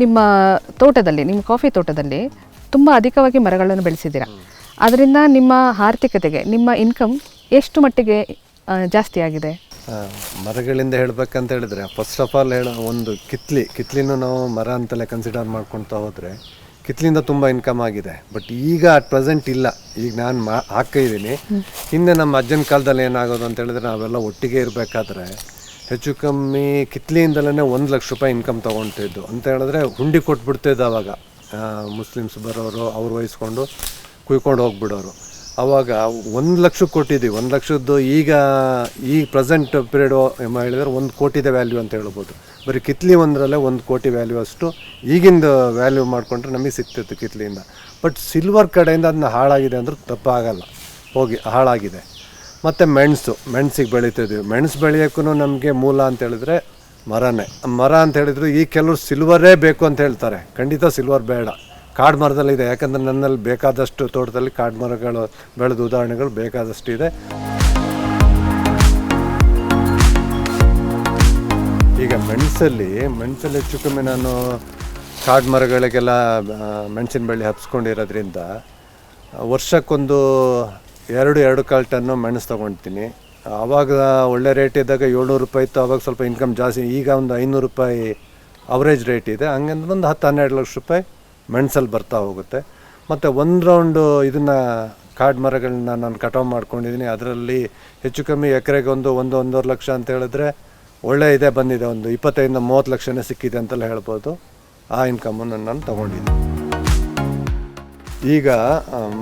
ನಿಮ್ಮ ತೋಟದಲ್ಲಿ, ನಿಮ್ಮ ಕಾಫಿ ತೋಟದಲ್ಲಿ ತುಂಬ ಅಧಿಕವಾಗಿ ಮರಗಳನ್ನು ಬೆಳೆಸಿದ್ದೀರಾ. ಅದರಿಂದ ನಿಮ್ಮ ಆರ್ಥಿಕತೆಗೆ, ನಿಮ್ಮ ಇನ್ಕಮ್ ಎಷ್ಟು ಮಟ್ಟಿಗೆ ಜಾಸ್ತಿ ಆಗಿದೆ? ಮರಗಳಿಂದ ಹೇಳ್ಬೇಕಂತ ಹೇಳಿದ್ರೆ, ಫಸ್ಟ್ ಆಫ್ ಆಲ್ ಒಂದು ಕಿತ್ಲಿನೂ ನಾವು ಮರ ಅಂತಲೇ ಕನ್ಸಿಡರ್ ಮಾಡ್ಕೊಳ್ತಾ ಹೋದರೆ ಕಿತ್ಲಿಂದ ತುಂಬ ಇನ್ಕಮ್ ಆಗಿದೆ. ಬಟ್ ಈಗ ಅಟ್ ಪ್ರೆಸೆಂಟ್ ಇಲ್ಲ. ಈಗ ನಾನು ಹಾಕಿದ್ದೀನಿ. ಹಿಂದೆ ನಮ್ಮ ಅಜ್ಜನ ಕಾಲದಲ್ಲಿ ಏನಾಗೋದು ಅಂತ ಹೇಳಿದ್ರೆ, ನಾವೆಲ್ಲ ಒಟ್ಟಿಗೆ ಇರಬೇಕಾದ್ರೆ ಹೆಚ್ಚು ಕಮ್ಮಿ ಕಿತ್ಲಿಯಿಂದಲೇ 1 ಲಕ್ಷ ರೂಪಾಯಿ ಇನ್ಕಮ್ ತೊಗೊಳ್ತಿದ್ದು ಅಂತ ಹೇಳಿದ್ರೆ ಹುಂಡಿ ಕೊಟ್ಬಿಡ್ತಿದ್ದು. ಆವಾಗ ಮುಸ್ಲಿಮ್ಸ್ ಬರೋರು ಅವ್ರು ವಹಿಸ್ಕೊಂಡು ಕುಯ್ಕೊಂಡು ಹೋಗ್ಬಿಡೋರು. ಆವಾಗ 1 ಲಕ್ಷಕ್ಕೆ ಕೊಟ್ಟಿದ್ದೀವಿ. 1 ಲಕ್ಷದ್ದು ಈಗ ಈ ಪ್ರೆಸೆಂಟ್ ಪೀರಿಯಡ್ ಹೇಳಿದ್ರೆ 1 ಕೋಟಿದೆ ವ್ಯಾಲ್ಯೂ ಅಂತ ಹೇಳ್ಬೋದು. ಬರೀ ಕಿತ್ಲಿ ಒಂದರಲ್ಲೇ 1 ಕೋಟಿ ವ್ಯಾಲ್ಯೂ ಅಷ್ಟು ಈಗಿಂದ ವ್ಯಾಲ್ಯೂ ಮಾಡಿಕೊಂಡ್ರೆ ನಮಗೆ ಸಿಗ್ತಿತ್ತು ಕಿತ್ಲಿಯಿಂದ. ಬಟ್ ಸಿಲ್ವರ್ ಕಡೆಯಿಂದ ಅದನ್ನ ಹಾಳಾಗಿದೆ ಅಂದ್ರೂ ತಪ್ಪಾಗಲ್ಲ, ಹೋಗಿ ಹಾಳಾಗಿದೆ. ಮತ್ತು ಮೆಣಸಿಗೆ ಬೆಳೀತಿದ್ವಿ. ಮೆಣಸು ಬೆಳೆಯೋಕ್ಕೂ ನಮಗೆ ಮೂಲ ಅಂತ ಹೇಳಿದ್ರೆ ಮರನೇ. ಮರ ಅಂತ ಹೇಳಿದ್ರು ಈಗ ಕೆಲವರು ಸಿಲ್ವರೇ ಬೇಕು ಅಂತ ಹೇಳ್ತಾರೆ. ಖಂಡಿತ ಸಿಲ್ವರ್ ಬೇಡ. ಕಾಡು ಮರದಲ್ಲಿದೆ. ಯಾಕಂದರೆ ನನ್ನಲ್ಲಿ ಬೇಕಾದಷ್ಟು ತೋಟದಲ್ಲಿ ಕಾಡು ಮರಗಳು ಬೆಳೆದ ಉದಾಹರಣೆಗಳು ಬೇಕಾದಷ್ಟು ಇದೆ. ಈಗ ಮೆಣಸಲ್ಲಿ ಹೆಚ್ಚು ಕಮ್ಮಿ ನಾನು ಕಾಡು ಮರಗಳಿಗೆಲ್ಲ ಮೆಣಸಿನ ಬಳ್ಳಿ ಹಬ್ಸ್ಕೊಂಡಿರೋದ್ರಿಂದ ವರ್ಷಕ್ಕೊಂದು 2 ಕಾಲು ಟನ್ನು ಮೆಣಸು ತೊಗೊಳ್ತೀನಿ. ಆವಾಗ ಒಳ್ಳೆ ರೇಟ್ ಇದ್ದಾಗ 700 ರೂಪಾಯಿ ಇತ್ತು. ಆವಾಗ ಸ್ವಲ್ಪ ಇನ್ಕಮ್ ಜಾಸ್ತಿ. ಈಗ ಒಂದು 500 ರೂಪಾಯಿ ಅವರೇಜ್ ರೇಟ್ ಇದೆ. ಹಂಗಂದ್ರೆ ಒಂದು 10-12 ಲಕ್ಷ ರೂಪಾಯಿ ಮೆಣಸಲ್ಲಿ ಬರ್ತಾ ಹೋಗುತ್ತೆ. ಮತ್ತು 1 ರೌಂಡು ಇದನ್ನು ಕಾಡು ಮರಗಳನ್ನ ನಾನು ಕಟಾವು ಮಾಡ್ಕೊಂಡಿದ್ದೀನಿ. ಅದರಲ್ಲಿ ಹೆಚ್ಚು ಕಮ್ಮಿ ಎಕರೆಗೆ ಒಂದು 1-1.5 ಲಕ್ಷ ಅಂತ ಹೇಳಿದ್ರೆ ಒಳ್ಳೆ ಇದೆ ಬಂದಿದೆ. ಒಂದು 25-30 ಲಕ್ಷನೇ ಸಿಕ್ಕಿದೆ ಅಂತಲೇ ಹೇಳ್ಬೋದು. ಆ ಇನ್ಕಮನ್ನು ನಾನು ತೊಗೊಂಡಿದ್ದೆ. ಈಗ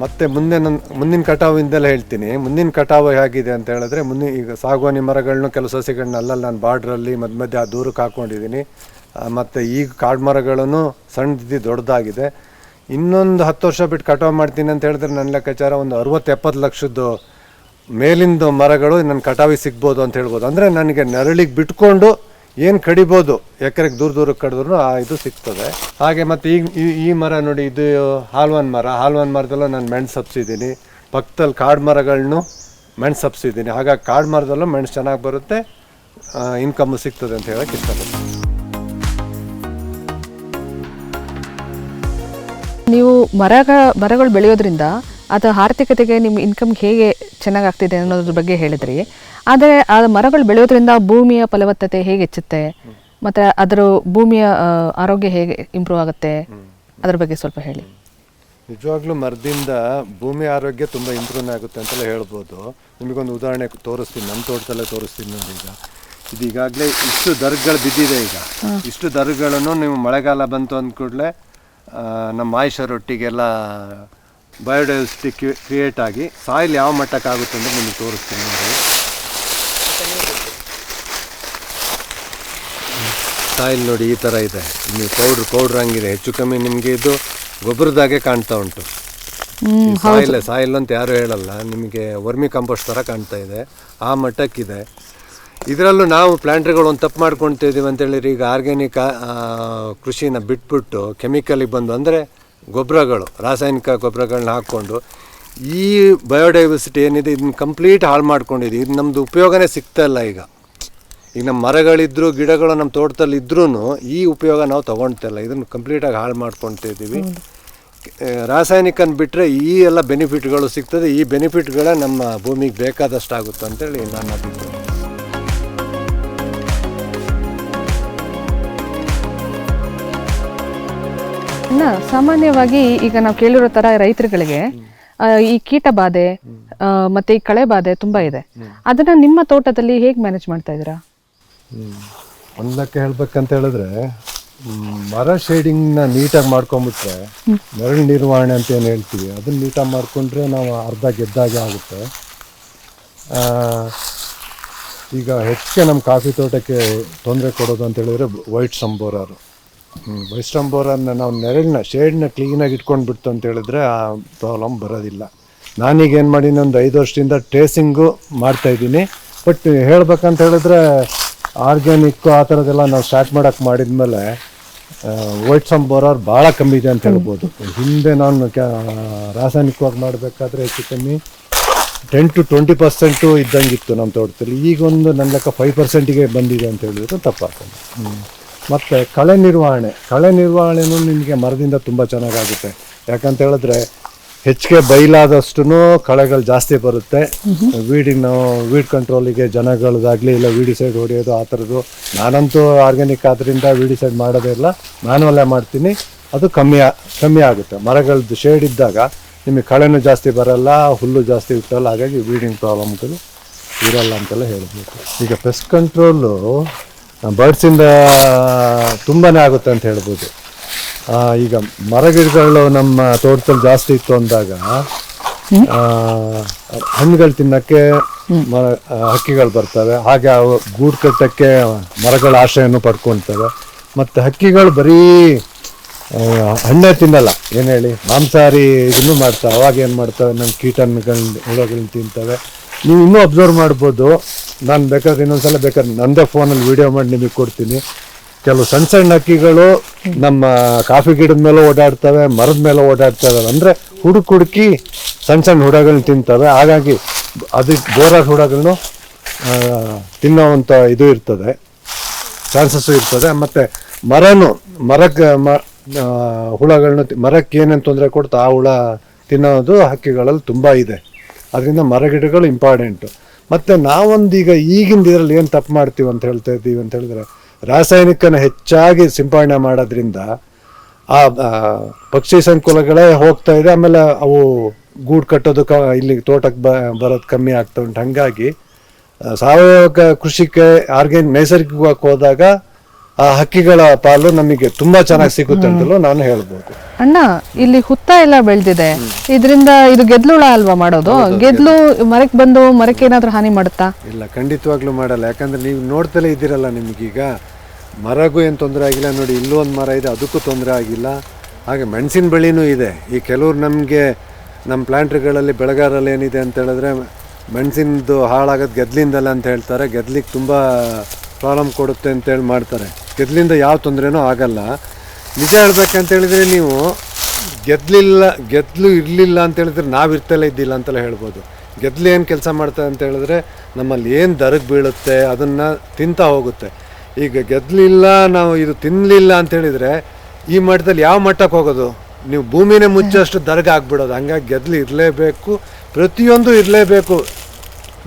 ಮತ್ತೆ ಮುಂದಿನ ಕಟಾವಿಂದಲೇ ಹೇಳ್ತೀನಿ. ಮುಂದಿನ ಕಟಾವು ಹೇಗಿದೆ ಅಂತ ಹೇಳಿದ್ರೆ, ಈಗ ಸಾಗುವಾನಿ ಮರಗಳನ್ನೂ ಕೆಲವು ಸಸಿಗಳನ್ನ ಅಲ್ಲಲ್ಲಿ ನಾನು ಬಾರ್ಡ್ರಲ್ಲಿ ಮಧ್ಯೆ ದೂರಕ್ಕೆ ಹಾಕ್ಕೊಂಡಿದ್ದೀನಿ. ಮತ್ತು ಈಗ ಕಾಡು ಮರಗಳನ್ನು ಸಣ್ಣದಿದ್ದು ದೊಡ್ಡದಾಗಿದೆ. ಇನ್ನೊಂದು 10 ವರ್ಷ ಬಿಟ್ಟು ಕಟಾವು ಮಾಡ್ತೀನಿ ಅಂತ ಹೇಳಿದ್ರೆ ನನ್ನ ಲೆಕ್ಕಾಚಾರ ಒಂದು 60-70 ಲಕ್ಷದ್ದು ಮೇಲಿಂದ ಮರಗಳು ನನ್ನ ಕಟಾವಿಗೆ ಸಿಗ್ಬೋದು ಅಂತ ಹೇಳ್ಬೋದು. ಅಂದರೆ ನನಗೆ ನೆರಳಿಗೆ ಬಿಟ್ಕೊಂಡು ಏನು ಕಡಿಬೋದು, ಎಕರೆಗೆ ದೂರಕ್ಕೆ ಕಡಿದ್ರೂ ಇದು ಸಿಗ್ತದೆ. ಹಾಗೆ ಮತ್ತು ಈಗ ಈ ಮರ ನೋಡಿ, ಇದು ಹಾಲ್ವನ್ ಮರದಲ್ಲೂ ನಾನು ಮೆಣಸು ಹಬ್ಸಿದ್ದೀನಿ. ಪಕ್ಕದಲ್ಲಿ ಕಾಡು ಮರಗಳನ್ನು ಮೆಣಸು ಹಬ್ಸಿದ್ದೀನಿ. ಹಾಗಾಗಿ ಕಾಡು ಮರದಲ್ಲೂ ಮೆಣಸು ಚೆನ್ನಾಗಿ ಬರುತ್ತೆ, ಇನ್ಕಮ್ಮು ಸಿಗ್ತದೆ ಅಂತ ಹೇಳಕ್ಕೆ ಇಷ್ಟಪಡ್ತೀನಿ. ನೀವು ಮರಗಳು ಬೆಳೆಯೋದ್ರಿಂದ ಅದು ಆರ್ಥಿಕತೆಗೆ ನಿಮ್ಮ ಇನ್ಕಮ್ ಹೇಗೆ ಚೆನ್ನಾಗಾಗ್ತಿದೆ ಅನ್ನೋದ್ರ ಬಗ್ಗೆ ಹೇಳಿದ್ರಿ. ಆದರೆ ಆ ಮರಗಳು ಬೆಳೆಯೋದ್ರಿಂದ ಭೂಮಿಯ ಫಲವತ್ತತೆ ಹೇಗೆ ಹೆಚ್ಚುತ್ತೆ, ಮತ್ತು ಅದರ ಭೂಮಿಯ ಆರೋಗ್ಯ ಹೇಗೆ ಇಂಪ್ರೂವ್ ಆಗುತ್ತೆ, ಅದ್ರ ಬಗ್ಗೆ ಸ್ವಲ್ಪ ಹೇಳಿ. ನಿಜವಾಗ್ಲೂ ಮರದಿಂದ ಭೂಮಿ ಆರೋಗ್ಯ ತುಂಬ ಇಂಪ್ರೂವ್ ಆಗುತ್ತೆ ಅಂತಲೇ ಹೇಳ್ಬೋದು. ನಿಮಗೊಂದು ಉದಾಹರಣೆ ತೋರಿಸ್ತೀನಿ, ನಮ್ಮ ತೋಟದಲ್ಲೇ ತೋರಿಸ್ತೀನಿ ನೋಡಿ. ಇದು ಈಗಾಗಲೇ ಇಷ್ಟು ದರ್ಗಳು ಬಿದ್ದಿದೆ. ಈಗ ಇಷ್ಟು ದರ್ಗಳನ್ನು ನೀವು ಮಳೆಗಾಲ ಬಂತು ಅಂದ ಕೂಡಲೇ ನಮ್ಮ ಆಯುಷರೊಟ್ಟಿಗೆಲ್ಲ ಬಯೋಡೈವರ್ಸಿಟಿ ಕ್ರಿಯೇಟ್ ಆಗಿ ಸಾಯಿಲ್ ಯಾವ ಮಟ್ಟಕ್ಕಾಗುತ್ತೆ ಅಂತ ನಿಮಗೆ ತೋರಿಸ್ತೀನಿ ನೋಡಿ. ಸಾಯಿಲ್ ನೋಡಿ ಈ ಥರ ಇದೆ. ನೀವು ಪೌಡ್ರ್ ಹಂಗಿದೆ. ಹೆಚ್ಚು ಕಮ್ಮಿ ನಿಮಗೆ ಇದು ಗೊಬ್ಬರದಾಗೆ ಕಾಣ್ತಾ ಉಂಟು. ಸಾಯಿಲ್ ಅಂತ ಯಾರು ಹೇಳಲ್ಲ, ನಿಮಗೆ ವರ್ಮಿ ಕಾಂಪೋಸ್ಟ್ ಥರ ಕಾಣ್ತಾ ಇದೆ. ಆ ಮಟ್ಟಕ್ಕಿದೆ. ಇದರಲ್ಲೂ ನಾವು ಪ್ಲಾಂಟ್ರಿಗಳು ಒಂದು ತಪ್ಪು ಮಾಡ್ಕೊಳ್ತಿದ್ದೀವಿ ಅಂತೇಳಿದ್ರೆ, ಈಗ ಆರ್ಗ್ಯಾನಿಕ್ ಕೃಷಿನ ಬಿಟ್ಬಿಟ್ಟು ಕೆಮಿಕಲಿಗೆ ಬಂದು, ಅಂದರೆ ಗೊಬ್ಬರಗಳು, ರಾಸಾಯನಿಕ ಗೊಬ್ಬರಗಳನ್ನ ಹಾಕ್ಕೊಂಡು ಈ ಬಯೋಡೈವರ್ಸಿಟಿ ಏನಿದೆ ಇದನ್ನ ಕಂಪ್ಲೀಟ್ ಹಾಳು ಮಾಡ್ಕೊಂಡಿದ್ದೀವಿ. ಇದು ನಮ್ಮದು ಉಪಯೋಗನೇ ಸಿಗ್ತಾ ಇಲ್ಲ. ಈಗ ನಮ್ಮ ಮರಗಳಿದ್ರೂ ಗಿಡಗಳು ನಮ್ಮ ತೋಟದಲ್ಲಿ ಇದ್ರೂ ಈ ಉಪಯೋಗ ನಾವು ತೊಗೊಳ್ತಿಲ್ಲ. ಇದನ್ನು ಕಂಪ್ಲೀಟಾಗಿ ಹಾಳು ಮಾಡ್ಕೊಳ್ತಿದ್ದೀವಿ. ರಾಸಾಯನಿಕನ ಬಿಟ್ಟರೆ ಈ ಎಲ್ಲ ಬೆನಿಫಿಟ್ಗಳು ಸಿಗ್ತದೆ. ಈ ಬೆನಿಫಿಟ್ಗಳೇ ನಮ್ಮ ಭೂಮಿಗೆ ಬೇಕಾದಷ್ಟು ಆಗುತ್ತೆ ಅಂತೇಳಿ ನಾನು ಅಭಿಪ್ರಾಯ. ಸಾಮಾನ್ಯವಾಗಿ ಈಗ ನಾವು ಕೇಳಿರೋ ಥರ ರೈತರುಗಳಿಗೆ ಈ ಕೀಟ ಬಾಧೆ ಮತ್ತು ಈ ಕಳೆ ಬಾಧೆ ತುಂಬ ಇದೆ. ಅದನ್ನು ನಿಮ್ಮ ತೋಟದಲ್ಲಿ ಹೇಗೆ ಮ್ಯಾನೇಜ್ ಮಾಡ್ತಾ ಇದ್ದೀರಾ? ಒಂದಕ್ಕೆ ಹೇಳ್ಬೇಕಂತ ಹೇಳಿದ್ರೆ, ಮರ ಶೇಡಿಂಗ್ನ ನೀಟಾಗಿ ಮಾಡ್ಕೊಂಬಿಟ್ರೆ, ನೆರಳು ನಿರ್ವಹಣೆ ಅಂತ ಏನು ಹೇಳ್ತೀವಿ ಅದನ್ನು ನೀಟಾಗಿ ಮಾಡಿಕೊಂಡ್ರೆ ನಾವು ಅರ್ಧ ಗೆದ್ದಾಗೆ ಆಗುತ್ತೆ. ಈಗ ಹೆಚ್ಚಿಗೆ ನಮ್ಮ ಕಾಫಿ ತೋಟಕ್ಕೆ ತೊಂದರೆ ಕೊಡೋದು ಅಂತ ಹೇಳಿದ್ರೆ ವೈಟ್ ಸ್ಟಂಬೋರನ್ನ ನಾವು ನೆರಳನ್ನ ಶೇಡ್ನ ಕ್ಲೀನಾಗಿ ಇಟ್ಕೊಂಡು ಬಿಡ್ತು ಅಂತ ಹೇಳಿದ್ರೆ ಆ ಪ್ರಾಬ್ಲಮ್ ಬರೋದಿಲ್ಲ. ನಾನೀಗ ಏನು ಮಾಡೀನಿ, ಒಂದು 5 ವರ್ಷದಿಂದ ಟ್ರೇಸಿಂಗು ಮಾಡ್ತಾಯಿದ್ದೀನಿ. ಬಟ್ ಹೇಳ್ಬೇಕಂತ ಹೇಳಿದ್ರೆ ಆರ್ಗ್ಯಾನಿಕ್ಕು ಆ ಥರದ್ದೆಲ್ಲ ನಾವು ಸ್ಟಾರ್ಟ್ ಮಾಡೋಕ್ಕೆ ಮಾಡಿದ್ಮೇಲೆ ವೈಟ್ ಸ್ಟಂಬೋರರ್ ಭಾಳ ಕಮ್ಮಿ ಇದೆ ಅಂತ ಹೇಳ್ಬೋದು. ಹಿಂದೆ ನಾನು ರಾಸಾಯನಿಕವಾಗಿ ಮಾಡಬೇಕಾದ್ರೆ ಹೆಚ್ಚು ಕಮ್ಮಿ 10-20% ಇದ್ದಂಗಿತ್ತು ನಮ್ಮ ತೋಟದಲ್ಲಿ. ಈಗೊಂದು ನನ್ನ ಲೆಕ್ಕ 5%ಗೆ ಬಂದಿದೆ ಅಂತ ಹೇಳಿದ್ರೆ ತಪ್ಪಾಗ್ತದೆ. ಮತ್ತು ಕಳೆ ನಿರ್ವಹಣೆನೂ ನಿಮಗೆ ಮರದಿಂದ ತುಂಬ ಚೆನ್ನಾಗಾಗುತ್ತೆ. ಯಾಕಂತ ಹೇಳಿದ್ರೆ ಹೆಚ್ಚಿಗೆ ಬೈಲಾದಷ್ಟು ಕಳೆಗಳು ಜಾಸ್ತಿ ಬರುತ್ತೆ. ವೀಡ್ ಕಂಟ್ರೋಲಿಗೆ ಜನಗಳದಾಗಲಿ ಇಲ್ಲ ವೀಡಿಸೈಡ್ ಹೊಡೆಯೋದು ಆ ಥರದ್ದು. ನಾನಂತೂ ಆರ್ಗ್ಯಾನಿಕ್ ಆದ್ದರಿಂದ ವೀಡಿಸೈಡ್ ಮಾಡೋದೇ ಇಲ್ಲ, ಮ್ಯಾನ್ಯಲ್ಲೇ ಮಾಡ್ತೀನಿ. ಅದು ಕಮ್ಮಿ ಆಗುತ್ತೆ. ಮರಗಳದ್ದು ಶೇಡ್ ಇದ್ದಾಗ ನಿಮಗೆ ಕಳೆನೂ ಜಾಸ್ತಿ ಬರಲ್ಲ, ಹುಲ್ಲು ಜಾಸ್ತಿ ಹುಟ್ಟಲ್ಲ, ಹಾಗಾಗಿ ವೀಡಿಂಗ್ ಪ್ರಾಬ್ಲಮ್ಗಳು ಇರಲ್ಲ ಅಂತೆಲ್ಲ ಹೇಳ್ಬೋದು. ಈಗ ಪೆಸ್ಟ್ ಕಂಟ್ರೋಲು ಬರ್ಡ್ಸಿಂದ ತುಂಬಾ ಆಗುತ್ತೆ ಅಂತ ಹೇಳ್ಬೋದು. ಈಗ ಮರಗಿಡಗಳು ನಮ್ಮ ತೋಟದಲ್ಲಿ ಜಾಸ್ತಿ ಇತ್ತು ಅಂದಾಗ ಹಣ್ಣುಗಳು ತಿನ್ನೋಕ್ಕೆ ಹಕ್ಕಿಗಳು ಬರ್ತವೆ. ಹಾಗೆ ಅವು ಗೂಡು ಕಟ್ಟಕ್ಕೆ ಮರಗಳ ಆಶ್ರಯವನ್ನು ಪಡ್ಕೊಳ್ತವೆ. ಮತ್ತು ಹಕ್ಕಿಗಳು ಬರೀ ಹಣ್ಣೇ ತಿನ್ನಲ್ಲ, ಏನು ಹೇಳಿ, ಮಾಂಸಾಹಾರಿ ಇದನ್ನು ಮಾಡ್ತವೆ. ಅವಾಗ ಏನು ಮಾಡ್ತವೆ, ನಮ್ಮ ಹುಳಗಳನ್ನ ತಿಂತವೆ. ನೀವು ಇನ್ನೂ ಅಬ್ಸರ್ವ್ ಮಾಡ್ಬೋದು. ನಾನು ಬೇಕಾದ್ರೆ ಇನ್ನೊಂದ್ಸಲ ನನ್ನದೇ ಫೋನಲ್ಲಿ ವೀಡಿಯೋ ಮಾಡಿ ನಿಮಗೆ ಕೊಡ್ತೀನಿ. ಕೆಲವು ಸಣ್ಣ ಹಕ್ಕಿಗಳು ನಮ್ಮ ಕಾಫಿ ಗಿಡದ ಮೇಲೆ ಓಡಾಡ್ತವೆ, ಮರದ ಮೇಲೆ ಓಡಾಡ್ತವೆ. ಅಂದರೆ ಹುಡುಕಿ ಸಣ್ಣ ಹುಳಗಳನ್ನ ತಿಂತವೆ. ಹಾಗಾಗಿ ಅದಕ್ಕೆ ಬೋರಾದ ಹುಳಗಳನ್ನು ತಿನ್ನೋವಂಥ ಇದು ಇರ್ತದೆ, ಚಾನ್ಸಸ್ಸು ಇರ್ತದೆ. ಮತ್ತು ಮರಕ್ಕೆ ಹುಳಗಳನ್ನ ಮರಕ್ಕೆ ಏನೇನು ತೊಂದರೆ ಕೊಡ್ತಾ ಆ ಹುಳ ತಿನ್ನೋದು ಹಕ್ಕಿಗಳಲ್ಲಿ ತುಂಬ ಇದೆ. ಅದರಿಂದ ಮರಗಿಡಗಳು ಇಂಪಾರ್ಟೆಂಟು. ಮತ್ತು ನಾವೊಂದೀಗ ಈಗಿನ ಇದರಲ್ಲಿ ಏನು ತಪ್ಪು ಮಾಡ್ತೀವಿ ಅಂತ ಹೇಳ್ತಾ ಇದ್ದೀವಿ ಅಂತ ಹೇಳಿದ್ರೆ, ರಾಸಾಯನಿಕನ ಹೆಚ್ಚಾಗಿ ಸಿಂಪಡಣೆ ಮಾಡೋದ್ರಿಂದ ಆ ಪಕ್ಷಿ ಸಂಕುಲಗಳೇ ಹೋಗ್ತಾ ಇದೆ. ಆಮೇಲೆ ಅವು ಗೂಡು ಕಟ್ಟೋದು ಇಲ್ಲಿ ತೋಟಕ್ಕೆ ಬರೋದು ಕಮ್ಮಿ ಆಗ್ತಾ ಉಂಟು. ಹಾಗಾಗಿ ಸಾವಯವ ಕೃಷಿಗೆ ನೈಸರ್ಗಿಕವಾಗಿ ಹೋದಾಗ ಆ ಹಕ್ಕಿಗಳ ಪಾಲು ನಮಗೆ ತುಂಬಾ ಚೆನ್ನಾಗಿ ಸಿಗುತ್ತೆ ಅಂತಲೂ ನಾನು ಹೇಳ್ಬೋದು. ಅಣ್ಣ, ಇಲ್ಲಿ ಹುತ್ತ ಎಲ್ಲ ಬೆಳೆದಿದೆ, ಇದರಿಂದ ಇದು ಗೆದ್ಲುಳ ಅಲ್ವಾ ಮಾಡೋದು? ಗೆದ್ಲು ಮರಕ್ಕೆ ಬಂದು ಮರಕ್ಕೆ ಏನಾದ್ರೂ ಹಾನಿ ಮಾಡುತ್ತಾ? ಇಲ್ಲ, ಖಂಡಿತವಾಗ್ಲೂ ಮಾಡಲ್ಲ. ಯಾಕಂದ್ರೆ ನೀವು ನೋಡ್ತಲೇ ಇದ್ದೀರಲ್ಲ, ನಿಮಗೀಗ ಮರಗೂ ಏನು ತೊಂದರೆ ಆಗಿಲ್ಲ. ನೋಡಿ, ಇಲ್ಲೂ ಒಂದು ಮರ ಇದೆ, ಅದಕ್ಕೂ ತೊಂದರೆ ಆಗಿಲ್ಲ. ಹಾಗೆ ಮೆಣಸಿನ ಬಳ್ಳಿನೂ ಇದೆ. ಈ ಕೆಲವ್ರು ನಮಗೆ ನಮ್ಮ ಪ್ಲಾಂಟ್ಗಳಲ್ಲಿ ಬೆಳೆಗಾರಲ್ಲಿ ಏನಿದೆ ಅಂತ ಹೇಳಿದ್ರೆ, ಮೆಣಸಿನದು ಹಾಳಾಗೋದು ಗೆದ್ಲಿಂದಲ್ಲ ಅಂತ ಹೇಳ್ತಾರೆ. ಗೆದ್ಲಿಗೆ ತುಂಬ ಪ್ರಾಬ್ಲಮ್ ಕೊಡುತ್ತೆ ಅಂತೇಳಿ ಮಾಡ್ತಾರೆ. ಗೆದ್ಲಿಂದ ಯಾವ ತೊಂದರೆನೂ ಆಗಲ್ಲ. ನಿಜ ಹೇಳ್ಬೇಕಂತ ಹೇಳಿದ್ರೆ, ನೀವು ಗೆದ್ಲು ಇರಲಿಲ್ಲ ಅಂತ ಹೇಳಿದ್ರೆ ನಾವು ಇರ್ತಲೇ ಇದ್ದಿಲ್ಲ ಅಂತೆಲ್ಲ ಹೇಳ್ಬೋದು. ಗೆದ್ಲು ಏನು ಕೆಲಸ ಮಾಡ್ತದೆ ಅಂತ ಹೇಳಿದ್ರೆ, ನಮ್ಮಲ್ಲಿ ಏನು ದರಗೆ ಬೀಳುತ್ತೆ ಅದನ್ನು ತಿಂತಾ ಹೋಗುತ್ತೆ. ಈಗ ಗೆದ್ಲಿಲ್ಲ, ನಾವು ಇದು ತಿನ್ನಲಿಲ್ಲ ಅಂತ ಹೇಳಿದರೆ ಈ ಮಟ್ಟದಲ್ಲಿ ಯಾವ ಮಟ್ಟಕ್ಕೆ ಹೋಗೋದು? ನೀವು ಭೂಮಿನೇ ಮುಚ್ಚೋಷ್ಟು ದರ್ಗ ಆಗ್ಬಿಡೋದು. ಹಂಗಾಗಿ ಗೆದ್ಲು ಇರಲೇಬೇಕು, ಪ್ರತಿಯೊಂದು ಇರಲೇಬೇಕು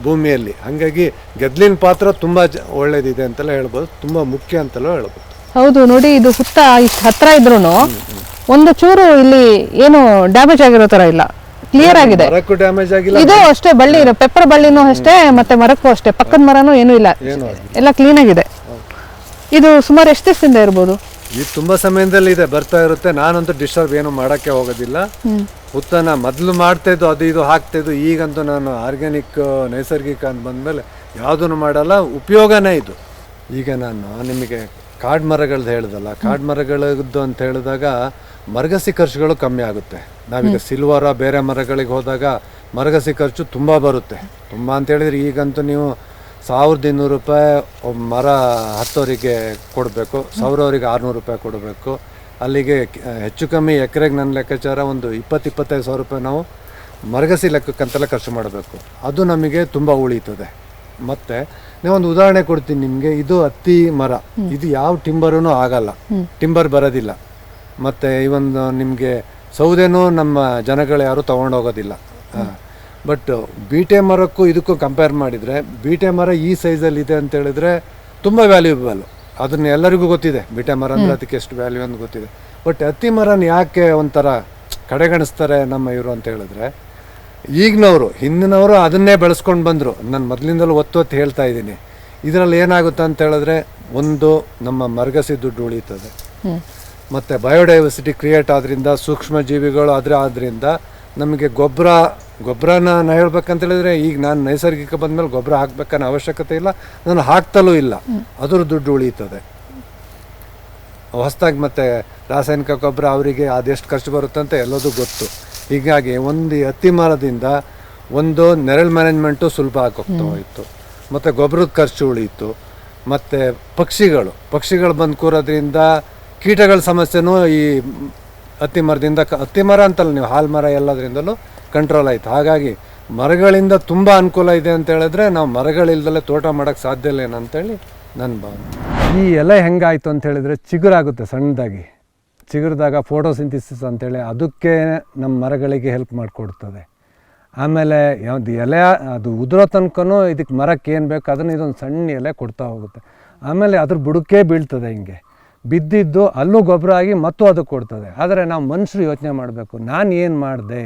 ಭೂಮಿಯಲ್ಲಿ. ಹಾಗಾಗಿ ಗೆದ್ಲಿನ ಪಾತ್ರ ತುಂಬ ಒಳ್ಳೇದಿದೆ ಅಂತೆಲ್ಲ ಹೇಳ್ಬೋದು, ತುಂಬ ಮುಖ್ಯ ಅಂತೆಲ್ಲ ಹೇಳ್ಬೋದು. ಹೌದು, ನೋಡಿ, ಇದು ಹುತ್ತ ಇಷ್ಟು ಹತ್ರ ಇದ್ರೂ ಒಂದು ಚೂರು ಇಲ್ಲಿ ಏನು ಡ್ಯಾಮೇಜ್ ಆಗಿರೋ ತರ ಇಲ್ಲ, ಕ್ಲಿಯರ್ ಆಗಿದೆ. ಮರಕ್ಕೂ ಡ್ಯಾಮೇಜ್ ಆಗಿಲ್ಲ, ಇದು ಅಷ್ಟೇ ಬಳ್ಳಿ ಪೆಪ್ಪರ್ ಬಳ್ಳಿನೂ ಅಷ್ಟೇ, ಮತ್ತೆ ಮರಕ್ಕೂ ಅಷ್ಟೇ, ಪಕ್ಕದ ಮರನೂ ಏನೂ ಇಲ್ಲ, ಎಲ್ಲ ಕ್ಲೀನ್ ಆಗಿದೆ. ಇದು ಸುಮಾರು ಎಷ್ಟು ದಿವಸದಿಂದ ಇರ್ಬೋದು? ಇದು ತುಂಬಾ ಸಮಯದಲ್ಲಿ ಇದೆ, ಬರ್ತಾ ಇರುತ್ತೆ. ನಾನಂತೂ ಡಿಸ್ಟರ್ಬ್ ಏನು ಮಾಡೋಕ್ಕೆ ಹೋಗೋದಿಲ್ಲ. ಹುತ್ತನ ಮೊದಲು ಮಾಡ್ತಾ ಇದ್ದು, ಅದು ಇದು ಹಾಕ್ತಾ ಇದ್ದು. ಈಗಂತೂ ನಾನು ಆರ್ಗ್ಯಾನಿಕ್ ನೈಸರ್ಗಿಕ ಅಂತ ಬಂದಮೇಲೆ ಯಾವುದನ್ನು ಮಾಡಲ್ಲ, ಉಪಯೋಗನೇ ಇದು. ಈಗ ನಾನು ನಿಮಗೆ ಕಾಡು ಮರಗಳದ್ದು ಹೇಳ್ದಲ್ಲ, ಕಾಡು ಮರಗಳದ್ದು ಅಂತ ಹೇಳಿದಾಗ ಮರಗಸಿ ಖರ್ಚುಗಳು ಕಮ್ಮಿ ಆಗುತ್ತೆ. ನಾವೀಗ ಸಿಲ್ವರ ಬೇರೆ ಮರಗಳಿಗೆ ಹೋದಾಗ ಮರಗಸಿ ಖರ್ಚು ತುಂಬ ಬರುತ್ತೆ. ತುಂಬ ಅಂತ ಹೇಳಿದ್ರೆ ಈಗಂತೂ ನೀವು 1200 ರೂಪಾಯಿ ಮರ ಹತ್ತೋರಿಗೆ ಕೊಡಬೇಕು, 1000 600 ರೂಪಾಯಿ ಕೊಡಬೇಕು. ಅಲ್ಲಿಗೆ ಹೆಚ್ಚು ಕಮ್ಮಿ ಎಕರೆಗೆ ನನ್ನ ಲೆಕ್ಕಾಚಾರ ಒಂದು 20-25 ಸಾವಿರ ರೂಪಾಯಿ ನಾವು ಮರಗಸಿ ಲೆಕ್ಕಕ್ಕಂತೆಲ್ಲ ಖರ್ಚು ಮಾಡಬೇಕು. ಅದು ನಮಗೆ ತುಂಬ ಉಳೀತದೆ. ಮತ್ತು ನಾವೊಂದು ಉದಾಹರಣೆ ಕೊಡ್ತೀನಿ ನಿಮಗೆ. ಇದು ಹತ್ತಿ ಮರ, ಇದು ಯಾವ ಟಿಂಬರೂ ಆಗಲ್ಲ, ಟಿಂಬರ್ ಬರೋದಿಲ್ಲ. ಮತ್ತು ಇವೊಂದು ನಿಮಗೆ ಸೌದೆನೂ ನಮ್ಮ ಜನಗಳು ಯಾರೂ ತೊಗೊಂಡೋಗೋದಿಲ್ಲ. ಬಟ್ ಬೀಟೆ ಮರಕ್ಕೂ ಇದಕ್ಕೂ ಕಂಪೇರ್ ಮಾಡಿದರೆ, ಬೀಟೆ ಮರ ಈ ಸೈಜಲ್ಲಿ ಇದೆ ಅಂತ ಹೇಳಿದ್ರೆ ತುಂಬ ವ್ಯಾಲ್ಯೂಬಲ್. ಅದನ್ನ ಎಲ್ಲರಿಗೂ ಗೊತ್ತಿದೆ, ಬೀಟೆ ಮರ ಅಂದರೆ ಅದಕ್ಕೆ ಎಷ್ಟು ವ್ಯಾಲ್ಯೂ ಅಂತ ಗೊತ್ತಿದೆ. ಬಟ್ ಹತ್ತಿ ಮರನ ಯಾಕೆ ಒಂಥರ ಕಡೆಗಣಿಸ್ತಾರೆ ನಮ್ಮ ಇವರು ಅಂತ ಹೇಳಿದ್ರೆ, ಈಗಿನವರು ಹಿಂದಿನವರು ಅದನ್ನೇ ಬೆಳೆಸ್ಕೊಂಡು ಬಂದರು. ನಾನು ಮೊದಲಿಂದಲೂ ಒತ್ತು ಹೇಳ್ತಾ ಇದ್ದೀನಿ. ಇದರಲ್ಲಿ ಏನಾಗುತ್ತೆ ಅಂತ ಹೇಳಿದ್ರೆ, ಒಂದು ನಮ್ಮ ಮರಗಸಿ ದುಡ್ಡು ಉಳೀತದೆ, ಮತ್ತು ಬಯೋಡೈವರ್ಸಿಟಿ ಕ್ರಿಯೇಟ್ ಆದ್ರಿಂದ, ಸೂಕ್ಷ್ಮ ಜೀವಿಗಳು ಆದ್ರಿಂದ ನಮಗೆ ಗೊಬ್ಬರನ ನಾನು ಹೇಳ್ಬೇಕಂತ ಹೇಳಿದ್ರೆ, ಈಗ ನಾನು ನೈಸರ್ಗಿಕ ಬಂದಮೇಲೆ ಗೊಬ್ಬರ ಹಾಕ್ಬೇಕನ್ನೋ ಅವಶ್ಯಕತೆ ಇಲ್ಲ, ನಾನು ಹಾಕ್ತಲೂ ಇಲ್ಲ. ಅದ್ರ ದುಡ್ಡು ಉಳೀತದೆ. ಹೊಸದಾಗಿ ಮತ್ತು ರಾಸಾಯನಿಕ ಗೊಬ್ಬರ ಅವರಿಗೆ ಅದೆಷ್ಟು ಖರ್ಚು ಬರುತ್ತೆ ಅಂತ ಎಲ್ಲದೂ ಗೊತ್ತು. ಹೀಗಾಗಿ ಒಂದು ಹತ್ತಿ ಮರದಿಂದ ಒಂದು ನೆರಳು ಮ್ಯಾನೇಜ್ಮೆಂಟು ಸುಲಭ ಆಗೋಗ್ತಾ ಹೋಯಿತು, ಮತ್ತು ಗೊಬ್ಬರದ ಖರ್ಚು ಉಳೀತು. ಮತ್ತು ಪಕ್ಷಿಗಳು ಬಂದು ಕೂರೋದ್ರಿಂದ ಕೀಟಗಳ ಸಮಸ್ಯೆನೂ ಈ ಹತ್ತಿ ಮರ ಅಂತಲ್ಲ, ನೀವು ಹಾಲು ಮರ ಎಲ್ಲದರಿಂದಲೂ ಕಂಟ್ರೋಲ್ ಆಯಿತು. ಹಾಗಾಗಿ ಮರಗಳಿಂದ ತುಂಬ ಅನುಕೂಲ ಇದೆ ಅಂತ ಹೇಳಿದ್ರೆ, ನಾವು ಮರಗಳಿಲ್ದಲೇ ತೋಟ ಮಾಡೋಕ್ಕೆ ಸಾಧ್ಯ ಇಲ್ಲ ಏನಂತೇಳಿ ನನ್ನ ಭಾವನೆ. ಈ ಎಲೆ ಹೆಂಗಾಯಿತು ಅಂತ ಹೇಳಿದರೆ ಚಿಗುರಾಗುತ್ತೆ ಸಣ್ಣದಾಗಿ, ಚಿಗುರಿದಾಗ ಫೋಟೋಸಿಂಥಸಿಸ್ ಅಂತೇಳಿ ಅದಕ್ಕೆ ನಮ್ಮ ಮರಗಳಿಗೆ ಹೆಲ್ಪ್ ಮಾಡಿಕೊಡ್ತದೆ. ಆಮೇಲೆ ಯಾವ್ದು ಎಲೆ ಅದು ಉದುರೋ ತನಕನೂ ಇದಕ್ಕೆ ಮರಕ್ಕೆ ಏನು ಬೇಕು ಅದನ್ನು ಇದೊಂದು ಸಣ್ಣ ಎಲೆ ಕೊಡ್ತಾ ಹೋಗುತ್ತೆ. ಆಮೇಲೆ ಅದ್ರ ಬುಡಕ್ಕೆ ಬೀಳ್ತದೆ, ಹಿಂಗೆ ಬಿದ್ದಿದ್ದು ಅಲ್ಲೂ ಗೊಬ್ಬರ ಆಗಿ ಮತ್ತು ಅದಕ್ಕೆ ಕೊಡ್ತದೆ. ಆದರೆ ನಾವು ಮನುಷ್ಯರು ಯೋಚನೆ ಮಾಡಬೇಕು, ನಾನು ಏನು ಮಾಡಿದೆ,